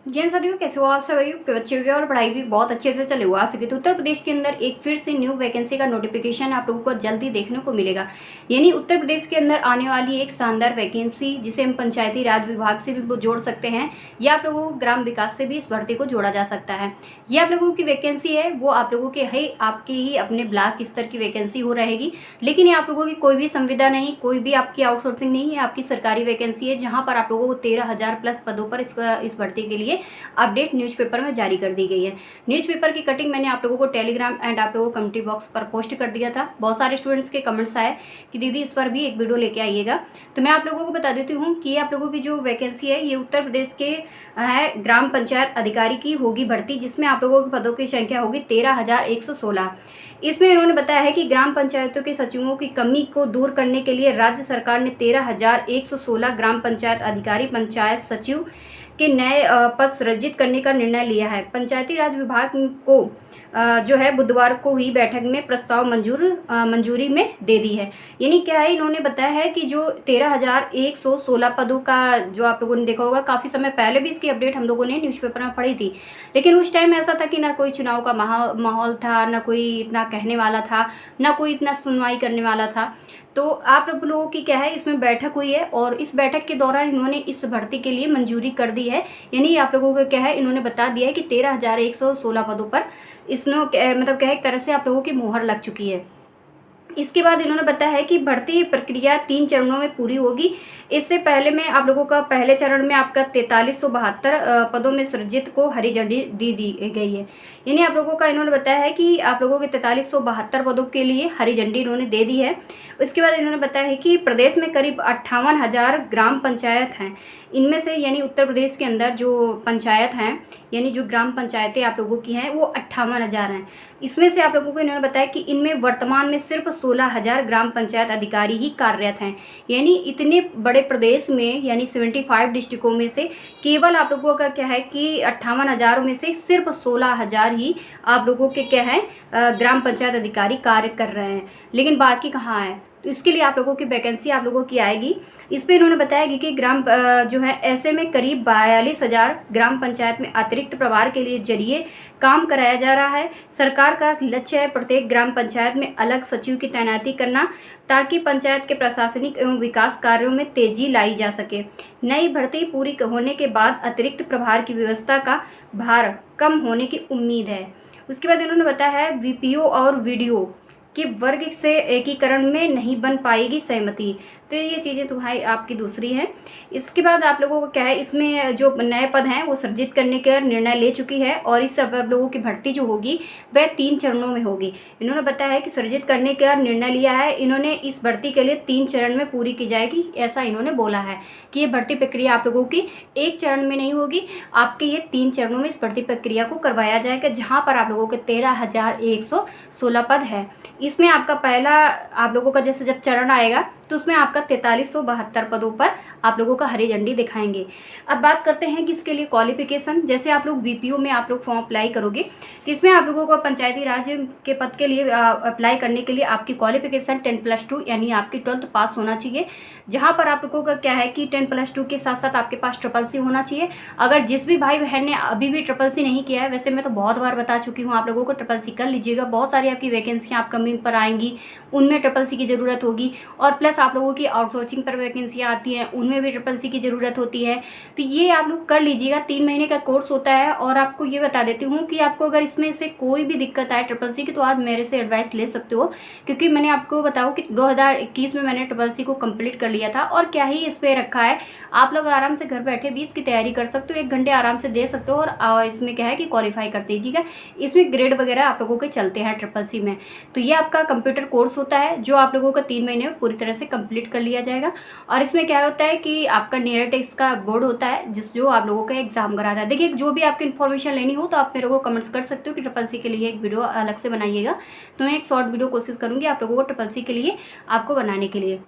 जैन साथियों, कैसे हो आप सभी के बच्चे हो और पढ़ाई भी बहुत अच्छे से चले हुआ सके। तो उत्तर प्रदेश के अंदर एक फिर से न्यू वैकेंसी का नोटिफिकेशन आप लोगों को जल्दी देखने को मिलेगा। यानी उत्तर प्रदेश के अंदर आने वाली एक शानदार वैकेंसी, जिसे हम पंचायती राज विभाग से भी जोड़ सकते हैं या आप लोगों को ग्राम विकास से भी इस भर्ती को जोड़ा जा सकता है। ये आप लोगों की वैकेंसी है, वो आप लोगों के है आपके ही अपने ब्लॉक स्तर की वैकेंसी हो रहेगी। लेकिन ये आप लोगों की कोई भी संविदा नहीं, कोई भी आपकी आउटसोर्सिंग नहीं है, आपकी सरकारी वैकेंसी है, जहाँ पर आप लोगों को 13,000 प्लस पदों पर इस भर्ती के लिए अपडेट न्यूज़पेपर में जारी कर दी गई है। न्यूज़पेपर की कटिंग मैंने आप लोगों को टेलीग्राम एंड आप लोगों को कमेंट बॉक्स पर पोस्ट कर दिया था। बहुत सारे स्टूडेंट्स के कमेंट्स आए कि दीदी इस पर भी एक वीडियो लेके आइएगा। तो मैं आप लोगों को बता देती हूँ कि आप लोगों की जो वैकेंसी है ये उत्तर प्रदेश के है ग्राम पंचायत अधिकारी की होगी भर्ती, जिसमें आप लोगों के पदों की संख्या होगी 13,116। इसमें इन्होंने बताया है कि ग्राम पंचायतों के सचिवों की कमी को दूर करने के लिए राज्य सरकार ने 13,116 ग्राम पंचायत अधिकारी पंचायत सचिव के नए पद सृजित करने का निर्णय लिया है। पंचायती राज विभाग को जो है बुधवार को हुई बैठक में प्रस्ताव मंजूरी में दे दी है। यानी क्या है, इन्होंने बताया है कि जो 13,116 पदों का जो आप लोगों ने देखा होगा, काफ़ी समय पहले भी इसकी अपडेट हम लोगों ने न्यूज़पेपर में पढ़ी थी। लेकिन उस टाइम ऐसा था कि ना कोई चुनाव का माहौल था, ना कोई इतना कहने वाला था, ना कोई इतना सुनवाई करने वाला था। तो आप लोगों की क्या है, इसमें बैठक हुई है और इस बैठक के दौरान इन्होंने इस भर्ती के लिए मंजूरी कर दी है। यानी आप लोगों को क्या है, इन्होंने बता दिया है कि 13,116 पदों पर इसनो मतलब क्या है, एक तरह से आप लोगों की मोहर लग चुकी है। इसके बाद इन्होंने बताया है कि भर्ती प्रक्रिया 3 चरणों में पूरी होगी। इससे पहले में आप लोगों का पहले चरण में आपका 4372 पदों में सृजित को हरी झंडी दी गई है। यानी आप लोगों का इन्होंने बताया है कि आप लोगों के 4372 पदों के लिए हरी झंडी इन्होंने दे दी है। उसके बाद इन्होंने बताया है कि प्रदेश में करीब 58,000 ग्राम पंचायत हैं। इनमें से यानी उत्तर प्रदेश के अंदर जो पंचायत हैं, यानी जो ग्राम पंचायतें आप लोगों की हैं, वो 58,000 हैं। इसमें से आप लोगों को इन्होंने बताया कि इनमें वर्तमान में सिर्फ 16,000 ग्राम पंचायत अधिकारी ही कार्यरत हैं। यानी इतने बड़े प्रदेश में, यानी 75 डिस्ट्रिक्टों में से केवल आप लोगों का क्या है कि 58,000 में से सिर्फ 16,000 ही आप लोगों के क्या है ग्राम पंचायत अधिकारी कार्य कर रहे हैं। लेकिन बाकी कहाँ है? तो इसके लिए आप लोगों की वैकेंसी आप लोगों की आएगी। इस पर इन्होंने बताया कि ग्राम जो है ऐसे में करीब 42,000 ग्राम पंचायत में अतिरिक्त प्रभार के लिए जरिए काम कराया जा रहा है। सरकार का लक्ष्य है प्रत्येक ग्राम पंचायत में अलग सचिव की तैनाती करना, ताकि पंचायत के प्रशासनिक एवं विकास कार्यों में तेजी लाई जा सके। नई भर्ती पूरी होने के बाद अतिरिक्त प्रभार की व्यवस्था का भार कम होने की उम्मीद है। उसके बाद इन्होंने बताया है वीपीओ और वीडियो कि वर्ग से एकीकरण में नहीं बन पाएगी सहमति। तो ये चीज़ें तुम्हारी आपकी दूसरी हैं। इसके बाद आप लोगों को क्या है, इसमें जो नए पद हैं वो सृजित करने का निर्णय ले चुकी है और इस सब आप लोगों की भर्ती जो होगी वह 3 चरणों में होगी। इन्होंने बताया है कि सृजित करने का निर्णय लिया है। इन्होंने इस भर्ती के लिए 3 चरण में पूरी की जाएगी, ऐसा इन्होंने बोला है कि ये भर्ती प्रक्रिया आप लोगों की एक चरण में नहीं होगी, आपके ये 3 चरणों में इस भर्ती प्रक्रिया को करवाया जाएगा, जहाँ पर आप लोगों के 13,116 पद है। इसमें आपका पहला आप लोगों का जैसे जब चरण आएगा तो उसमें आपका 4372 पदों पर आप लोगों का हरी झंडी दिखाएंगे। अब बात करते हैं कि इसके लिए क्वालिफिकेशन, जैसे आप लोग बीपीओ में आप लोग फॉर्म अप्लाई करोगे तो इसमें आप लोगों को पंचायती राज के पद के लिए अप्लाई करने के लिए आपकी क्वालिफिकेशन 10+2 यानी आपकी 12th पास होना चाहिए। जहाँ पर आप लोगों का क्या है कि 10+2 के साथ साथ आपके पास CCC होना चाहिए। अगर जिस भी भाई बहन ने अभी भी CCC नहीं किया है, वैसे मैं तो बहुत बार बता चुकी हूँ आप लोगों को CCC कर लीजिएगा। बहुत सारी आपकी वैकेंसियाँ अपकमिंग पर आएंगी, उनमें CCC की ज़रूरत होगी। और प्लस आप लोगों की आउटसोर्सिंग पर वैकेंसियाँ आती हैं, उनमें भी CCC की ज़रूरत होती है। तो ये आप लोग कर लीजिएगा। 3 महीने का कोर्स होता है। और आपको ये बता देती हूँ कि आपको अगर इसमें से कोई भी दिक्कत आए CCC की, तो आप मेरे से एडवाइस ले सकते हो, क्योंकि मैंने आपको बताऊँ कि 2021 में मैंने CCC को कंप्लीट कर लिया था। और क्या ही इस पर रखा है, आप लोग आराम से घर बैठे भी इसकी तैयारी कर सकते हो, 1 घंटे आराम से दे सकते हो और इसमें क्या है कि क्वालिफाई कर दीजिएगा। इसमें ग्रेड वगैरह आप लोगों के चलते हैं CCC में। तो ये आपका कंप्यूटर कोर्स होता है जो आप लोगों का 3 महीने में पूरी तरह से कंप्लीट कर लिया जाएगा। और इसमें क्या होता है कि आपका नियर टेस्ट का बोर्ड होता है जो आप लोगों का एग्जाम कराता है। देखिए, जो भी आपकी इन्फॉर्मेशन लेनी हो तो आप मेरे को कमेंट्स कर सकते हो कि CCC के लिए एक वीडियो अलग से बनाइएगा। तो मैं एक शॉर्ट वीडियो कोशिश करूँगी आप लोगों को CCC के लिए आपको बनाने के लिए।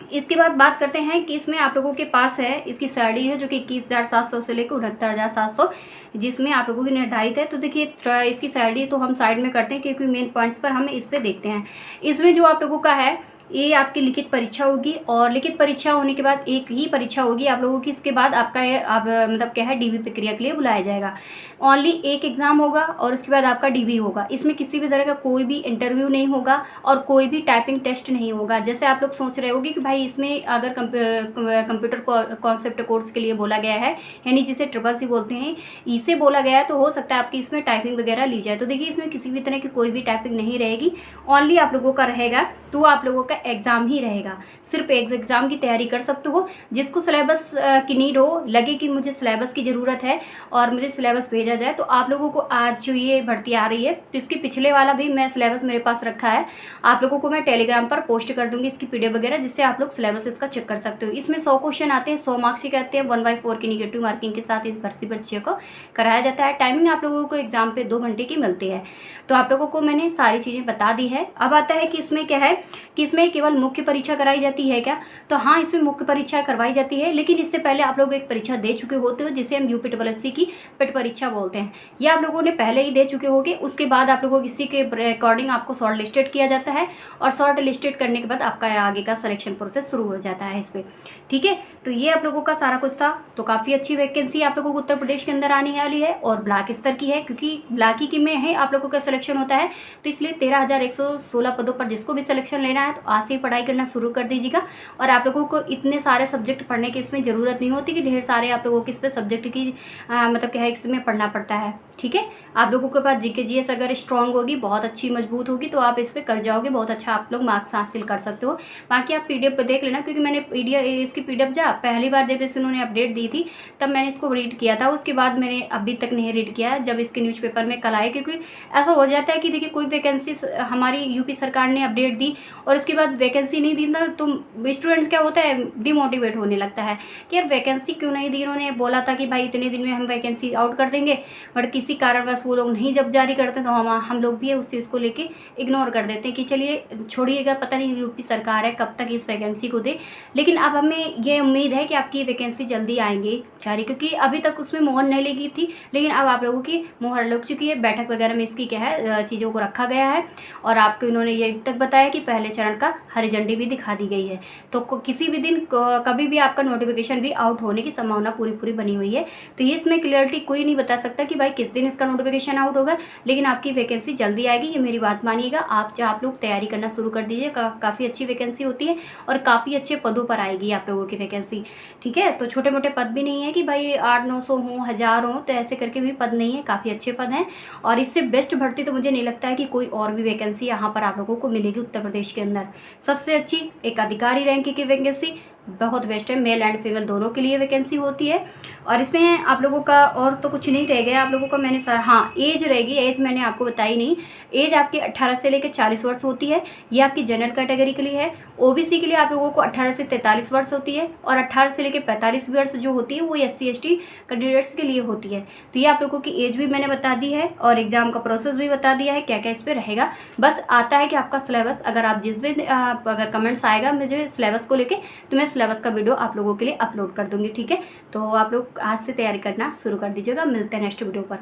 इसके बाद बात करते हैं कि इसमें आप लोगों के पास है इसकी सैलरी है जो कि 21,700 से लेकर 69,700 जिसमें आप लोगों की निर्धारित है। तो देखिए, इसकी सैलरी तो हम साइड में करते हैं क्योंकि मेन पॉइंट्स पर हम इस पर देखते हैं। इसमें जो आप लोगों का है, ये आपकी लिखित परीक्षा होगी और लिखित परीक्षा होने के बाद एक ही परीक्षा होगी आप लोगों की। इसके बाद आपका आप मतलब क्या है डीबी प्रक्रिया के लिए बुलाया जाएगा। ओनली एक एग्ज़ाम होगा और उसके बाद आपका डीबी होगा। इसमें किसी भी तरह का कोई भी इंटरव्यू नहीं होगा और कोई भी टाइपिंग टेस्ट नहीं होगा। जैसे आप लोग सोच रहे होगे कि भाई इसमें अगर कंप्यूटर कॉन्सेप्ट कोर्स के लिए बोला गया है, यानी जिसे ट्रिपल सी बोलते हैं, इसे बोला गया है, तो हो सकता है आपकी इसमें टाइपिंग वगैरह ली जाए। तो देखिए इसमें किसी भी तरह की कोई भी टाइपिंग नहीं रहेगी, ओनली आप लोगों का रहेगा तो आप लोगों का एग्ज़ाम ही रहेगा। सिर्फ एक एग्ज़ाम की तैयारी कर सकते हो। जिसको सिलेबस की नीड हो, लगे कि मुझे सिलेबस की ज़रूरत है और मुझे सिलेबस भेजा जाए, तो आप लोगों को आज जो ये भर्ती आ रही है तो इसके पिछले वाला भी मैं सिलेबस मेरे पास रखा है, आप लोगों को मैं टेलीग्राम पर पोस्ट कर दूंगी इसकी पीडीएफ वगैरह, जिससे आप लोग सिलेबस इसका चेक कर सकते हो। इसमें 100 क्वेश्चन आते हैं, 100 मार्क्स के आते हैं, 1/4 की निगेटिव मार्किंग के साथ इस भर्ती परीक्षा को कराया जाता है। टाइमिंग आप लोगों को एग्जाम पे 2 घंटे की मिलती है। तो आप लोगों को मैंने सारी चीज़ें बता दी है। अब आता है कि इसमें क्या है कि इसमें केवल मुख्य परीक्षा कराई जाती है क्या? तो हाँ, इसमें मुख्य परीक्षा करवाई जाती है, लेकिन इससे पहले आप लोग एक परीक्षा दे चुके होते हो जिसे हम यूपीएससी की पेट परीक्षा बोलते हैं। ये आप लोगों ने पहले ही दे चुके होंगे। उसके बाद आप लोगों को इसी के अकॉर्डिंग आपको शॉर्ट लिस्टेड किया जाता है और शॉर्ट लिस्टेड करने के बाद आपका आगे का सिलेक्शन प्रोसेस शुरू हो जाता है इस पर। ठीक है, तो ये आप लोगों का सारा कुछ था। तो काफ़ी अच्छी वैकेंसी आप लोगों को उत्तर प्रदेश के अंदर आने वाली है और ब्लॉक स्तर की है, क्योंकि ब्लॉक ही की में है आप लोगों का सिलेक्शन होता है। तो इसलिए 13,116 पदों पर जिसको भी सिलेक्शन लेना है तो आज से ही पढ़ाई करना शुरू कर दीजिएगा। और आप लोगों को इतने सारे सब्जेक्ट पढ़ने की इसमें ज़रूरत नहीं होती कि ढेर सारे आप लोगों को इस पर सब्जेक्ट की मतलब क्या है इसमें पढ़ना पड़ता है। ठीक है, आप लोगों के पास जीके जीएस अगर स्ट्रांग होगी, बहुत अच्छी मजबूत होगी, तो आप इस पर कर जाओगे, बहुत अच्छा आप लोग मार्क्स हासिल कर सकते हो। बाकी आप पीडीएफ देख लेना, क्योंकि मैंने इसकी पीडीएफ पहली बार जब इस उन्होंने अपडेट दी थी तब मैंने इसको रीड किया था। उसके बाद मैंने अभी तक नहीं रीड किया जब इसके न्यूज़पेपर में कल आए, क्योंकि ऐसा हो जाता है कि देखिए कोई वैकेंसी हमारी यूपी सरकार ने अपडेट दी और उसके बाद वैकेंसी नहीं दी ना, तो स्टूडेंट्स क्या होता है डिमोटिवेट होने लगता है कि यार वैकेंसी क्यों नहीं दी। इन्होंने बोला था कि भाई इतने दिन में हम वैकेंसी आउट कर देंगे, बट किसी कारणवश वो लोग नहीं जब जारी करते तो हम लोग भी उस चीज़ को लेके इग्नोर कर देते हैं कि चलिए छोड़िएगा, पता नहीं यूपी सरकार है कब तक इस वैकेंसी को दे। लेकिन अब हमें ये उम्मीद है कि आपकी वैकेंसी जल्दी आएंगी जारी, क्योंकि अभी तक उसमें मोहर नहीं लगी थी, लेकिन अब आप लोगों की मोहर लग चुकी है। बैठक वगैरह में इसकी क्या है चीज़ों को रखा गया है और आपको इन्होंने ये तक बताया कि पहले चरण का हरी झंडी भी दिखा दी गई है। तो किसी भी दिन कभी भी आपका नोटिफिकेशन भी आउट होने की संभावना पूरी बनी हुई है। तो ये इसमें क्लियरिटी कोई नहीं बता सकता कि भाई किस दिन इसका नोटिफिकेशन आउट होगा, लेकिन आपकी वैकेंसी जल्दी आएगी, ये मेरी बात मानिएगा। आप लोग तैयारी करना शुरू कर दीजिए। काफ़ी अच्छी वैकेंसी होती है और काफ़ी अच्छे पदों पर आएगी आप लोगों की वैकेंसी। ठीक है, तो छोटे मोटे पद भी नहीं है कि भाई 800-900 हों, 1000 हों, तो ऐसे करके भी पद नहीं है, काफ़ी अच्छे पद हैं। और इससे बेस्ट भर्ती तो मुझे नहीं लगता है कि कोई और भी वैकेंसी यहाँ पर आप लोगों को मिलेगी उत्तर प्रदेश के अंदर। सबसे अच्छी एक अधिकारी रैंक की वैकेंसी बहुत बेस्ट है, मेल एंड फीमेल दोनों के लिए वैकेंसी होती है। और इसमें आप लोगों का और तो कुछ नहीं रह गया आप लोगों का। मैंने सर हाँ एज रहेगी, एज मैंने आपको बताई नहीं। एज आपकी 18 से लेकर 40 वर्ष होती है, ये आपकी जनरल कैटेगरी के लिए है। ओबीसी के लिए आप लोगों को 18 से 43 वर्ष होती है और 18 से लेकर 45 वर्ष जो होती है वो SC/ST कैंडिडेट्स के लिए होती है। तो ये आप लोगों की एज भी मैंने बता दी है और एग्जाम का प्रोसेस भी बता दिया है क्या क्या इस पर रहेगा। बस आता है कि आपका सिलेबस, अगर आप जिस भी अगर कमेंट्स आएगा मुझे सिलेबस को लेके, तो मैं सिलेबस का वीडियो आप लोगों के लिए अपलोड कर दूंगी। ठीक है, तो आप लोग आज से तैयारी करना शुरू कर दीजिएगा। मिलते हैं नेक्स्ट वीडियो पर।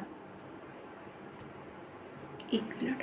1 मिनट।